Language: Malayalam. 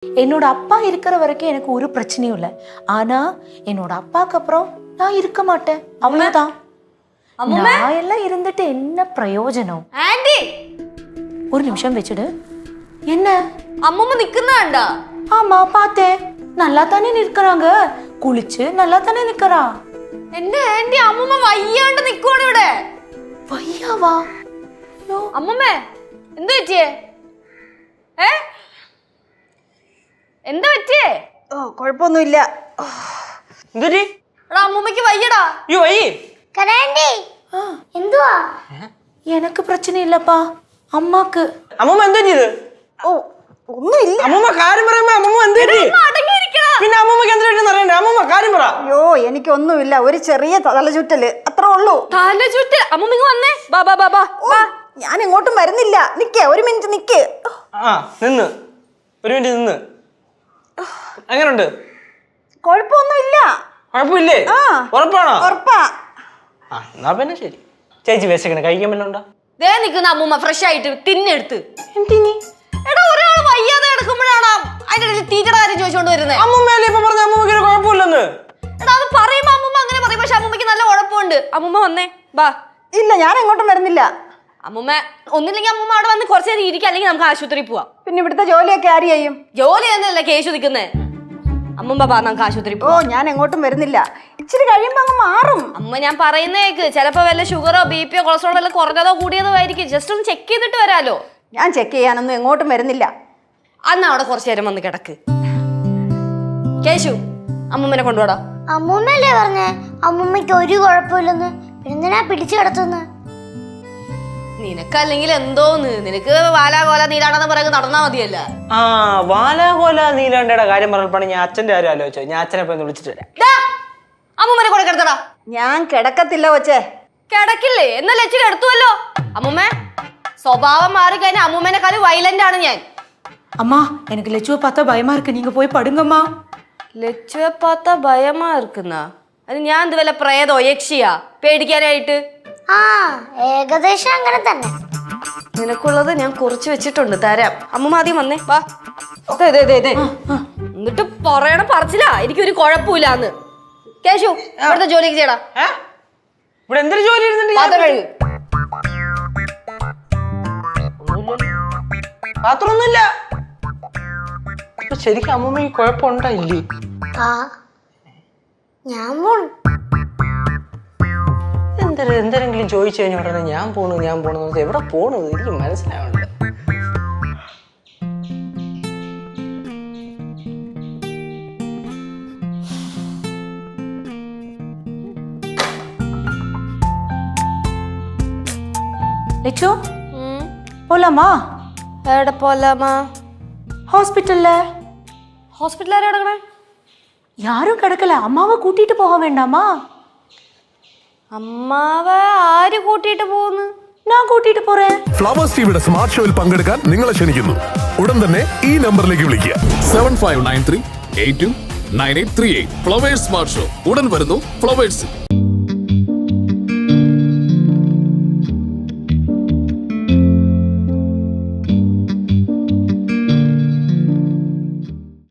என்னோட அப்பா இருக்கிற வரைக்கும் எனக்கு ஒரு பிரச்சனையும் இல்லை. ஆனா என்னோட அப்பாக்கு அப்புறம் நான் இருக்க மாட்டேன். அவ்வளவுதான். நான் எல்லாம் இருந்துட்டு என்ன பிரயோஜனம்? ஆண்டி ஒரு நிமிஷம் வச்சுடு. என்ன அம்மம்மா நிக்குறாண்டா? ஆமா பார்த்தேன். நல்லா தானே நிற்கிறாங்க. குளிச்சு நல்லா தானே நிக்கிறா. என்ன ஆண்டி அம்மம்மா വയ്യാണ്ട് നിൽക്കുവാണ് ഇവിടെ. വയ്യാവാ? അമ്മമ്മേ എന്ത് പറ്റിയേ? എന്താ പറ്റിയേ? ഓ കുഴപ്പമൊന്നുമില്ല. എന്തുപറ്റി? എടാ അമ്മമ്മയ്ക്ക് വയ്യടാ. അയ്യോ വയ്യേ? കരാണ്ടി എന്തുവാ? எனக்கு பிரச்சனை இல்லப்பா, அம்மாக்கு. അമ്മൂമ്മ എന്ത് പറ്റിയത്? ഓ ഒന്നുമില്ല. അമ്മൂമ്മ കാര്യം പറയുമ്പോ അമ്മൂമ്മ എന്ത് പറ്റി? പിന്നെ അമ്മൂമ്മക്ക് എന്ത് പറ്റിയെന്ന് അറിയണ്ടേ? അമ്മൂമ്മ കാര്യം പറ. അയ്യോ എനിക്കൊന്നുമില്ല, ഒരു ചെറിയ തലചുറ്റല് അത്രേ ഉള്ളൂ. തലചുറ്റൽ? അമ്മമ്മ വന്നേ. ബാ ബാ ബാ ബാ. ഞാൻ എങ്ങോട്ടും വരുന്നില്ല. നിക്കേ, ഒരു മിനിറ്റ് നിക്ക്. ആ നിന്ന് ഒരു മിനിറ്റ് നിന്ന്. എങ്ങനുണ്ട്? കുഴപ്പമൊന്നുമില്ല. കുഴപ്പമില്ലേ? ഉറപ്പാണോ? ഉറപ്പാ. ആ എന്നാ പിന്നെ ശരി. ചേച്ചി വിശക്കണേ, കഴിക്കാൻ വല്ലതും ഉണ്ടോ? ദേ നിൽക്കുന്ന അമ്മൂമ്മ ഫ്രഷ് ആയിട്ട് തിന്നെടുത്ത്. എടാ ഒരാൾ വയ്യാതെ എടുക്കുമ്പോഴാണ് അതിന്റെ ഇടയിൽ തീറ്റയുടെ കാര്യം ചോദിച്ചോണ്ട് വരുന്നത്. അമ്മൂമ്മയല്ലേ ഇപ്പൊ പറഞ്ഞ അമ്മൂമ്മക്ക് ഒരു കുഴപ്പമില്ലെന്ന്. എടാ അത് പറയുമ്പോ അമ്മൂമ്മ അങ്ങനെ പറയും, പക്ഷെ അമ്മൂമ്മക്ക് നല്ല കുഴപ്പമുണ്ട്. അമ്മൂമ്മ വന്നേ ബാ. ഇല്ല ഞാൻ എങ്ങോട്ടും വരുന്നില്ല. അമ്മൂമ്മ ഒന്നില്ലെങ്കിൽ അമ്മൂമ്മ അവിടെ വന്ന് കുറച്ച് നേരം ഇരിക്കുക, അല്ലെങ്കിൽ നമുക്ക് ആശുപത്രിയിൽ പോവാം. പിന്നെ ഇവിടുത്തെ ജോലിയൊക്കെ ആര് ചെയ്യും? ജോലി എന്നല്ല കേശു നിൽക്കുന്നേ. അമ്മൂമ്മ ബാ നമുക്ക് ആശുപത്രി ഓ പോവാം. ഞാൻ എങ്ങോട്ടും വരുന്നില്ല. ഇച്ചിരി കഴിയുമ്പോ അങ്ങ് മാറും. അമ്മ ഞാൻ പറയുന്നേക്ക്, ചിലപ്പോ വല്ല ഷുഗറോ ബിപിയോ കൊളസ്ട്രോളോ വല്ല കുറഞ്ഞതോ കൂടിയതോ ആയിരിക്കും. ജസ്റ്റ് ഒന്ന് ചെക്ക് ചെയ്തിട്ട് വരാലോ. ഞാൻ ചെക്ക് ചെയ്യാനൊന്നും എങ്ങോട്ടും വരുന്നില്ല. അന്ന് അവിടെ കുറച്ചു നേരം വന്ന് കിടക്ക്. കേശു അമ്മൂമ്മനെ കൊണ്ടുപോടാ. അമ്മൂമ്മയല്ലേ പറഞ്ഞേ അമ്മൂമ്മയ്ക്ക് ഒരു കുഴപ്പമില്ലെന്ന്? എന്തിനാ പിടിച്ചു കിടത്തുന്നത്? നിനക്കല്ലെങ്കിൽ എന്തോന്ന്, നിനക്ക് വാലാകോല നീലാണെന്ന് പറയുന്നത് നടന്നാ മതിയല്ല. ആ വാലാകോല നീലാണ്ടയുടെ കാര്യം പറഞ്ഞപ്പോഴാണ് ഞാൻ അച്ഛന്റെ കാര്യം ആലോചിച്ചത്. ഞാൻ അച്ഛനെ പോയി വിളിച്ചിട്ട് വരാം. അമ്മൂമ്മനെ കൂടെ കിടത്തടാ. ഞാൻ കിടക്കത്തില്ല കൊച്ചേ. കിടക്കില്ലേ? എന്നാലും ലച്ചിന് എടുത്തുവല്ലോ. അമ്മൂമ്മ സ്വഭാവം മാറിക്കഴിഞ്ഞാൽ അമ്മൂമ്മേനെക്കാളും വയലന്റ് ആണ് ഞാൻ. அம்மா எனக்கு லட்சுவை பார்த்தா பயமா இருக்கு, நீங்க போய் படுங்கம்மா. ലച്ചുവെ പാത്ത ഭയമാ ഇരിക്കുന്ന അത് ഞാൻ ഇത് വല്ല പ്രേതോ യക്ഷിയാ പേടിക്കാനായിട്ട്? ആ ഏകദേശം അങ്ങനെ തന്നെ. നിനക്കുള്ളത് ഞാൻ കുറിച്ച് വെച്ചിട്ടുണ്ട്, തരാം. അമ്മൂമ്മ ആദ്യം വന്നേ ബാ. എന്നിട്ട് പറയണ പറച്ചില്ല എനിക്കൊരു കുഴപ്പമില്ലാന്ന്. കേശു ഇവിടുത്തെ ജോലിക്ക് ചെയ്യടാ. ഇവിടെ എന്തൊരു ജോലി പാത്രം കഴുകു. പാത്രമൊന്നുമില്ല. ശരിക്കും അമ്മൂമ്മക്ക് കുഴപ്പമുണ്ടായില്ലേ? ആ ഞാൻ പോണു. എന്തെങ്കിലും ചോദിച്ചു കഴിഞ്ഞ ഉടനെ ഞാൻ പോണു എവിടെ പോണത് എനിക്ക് മനസ്സിലാവണ്ട. லட்சு போலாமா? എവിടെ പോലാമാ? ஹாஸ்பிட்டல்ல. ഹോസ്പിറ്റലിൽ ആരാ കിടക്കണേ? யாரும் கிடக்கல, அம்மாவை கூட்டிட்டு போக வேண்டாமா? അമ്മാവെ ആര് കൂട്ടിയിട്ട് പോകുന്നു? நான் கூட்டிட்டு போறேன். ഫ്ലവേഴ്സ് ടിവിയുടെ സ്മാർട്ട് ഷോയിൽ പങ്കെടുക്കാൻ നിങ്ങളെ ക്ഷണിക്കുന്നു. ഉടൻ തന്നെ ഈ നമ്പറിലേക്ക് വിളിക്കുക. 7593829838. ഫ്ലവേഴ്സ് സ്മാർട്ട് ഷോ ഉടൻ വരുന്നു ഫ്ലവേഴ്സ്.